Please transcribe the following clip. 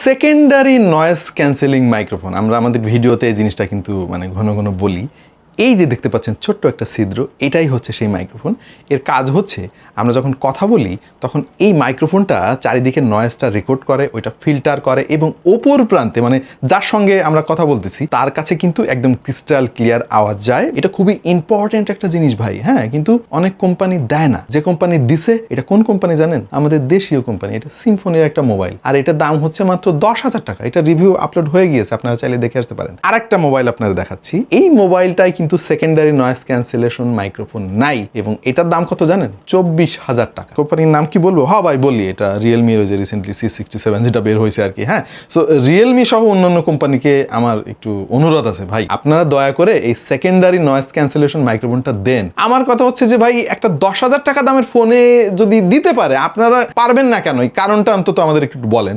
Secondary noise cancelling microphone, আমরা আমাদের ভিডিওতে এই জিনিসটা কিন্তু ঘন ঘন বলি। এই যে দেখতে পাচ্ছেন ছোট্ট একটা ছিদ্র, এটাই হচ্ছে সেই মাইক্রোফোন। এর কাজ হচ্ছে আমরা যখন কথা বলি তখন এই মাইক্রোফোনটা চারিদিকে নয়েজটা রেকর্ড করে, ওইটা ফিল্টার করে এবং ওপর প্রান্তে যার সঙ্গে আমরা কথা বলতেছি তার কাছে কিন্তু একদম ক্রিস্টাল ক্লিয়ার আওয়াজ যায়। এটা খুবই ইম্পর্টেন্ট একটা জিনিস ভাই, হ্যাঁ। কিন্তু অনেক কোম্পানি দেয় না। যে কোম্পানি দিছে, এটা কোন কোম্পানি জানেন? আমাদের দেশীয় কোম্পানি। এটা সিম্ফনির একটা মোবাইল, আর এটার দাম হচ্ছে মাত্র 10,000 টাকা। এটা রিভিউ আপলোড হয়ে গিয়েছে, আপনারা চাইলে দেখে আসতে পারেন। আরেকটা মোবাইল আপনারা দেখাচ্ছি। এই মোবাইলটাই কিন্তু সেকেন্ডারি নয়েজ ক্যান্সেলেশন মাইক্রোফোন নাই, এবং এটার দাম কত জানেন? 24,000 টাকা। কোম্পানির নাম কি বলবো? হ্যাঁ ভাই বলি, এটা রিয়েলমির ওই যে রিসেন্টলি C67 যেটা বের হয়েছে আর কি, হ্যাঁ। সো রিয়েলমি সহ অন্যান্য কোম্পানিকে আমার একটু অনুরোধ আছে ভাই, আপনারা দয়া করে এই সেকেন্ডারি নয়েজ ক্যান্সেলেশন মাইক্রোফোনটা দেন। আমার কথা হচ্ছে যে ভাই, একটা 10,000 টাকা দামের ফোনে যদি দিতে পারে, আপনারা পারবেন না কেন? এই কারণটা অন্তত আমাদের একটু বলেন।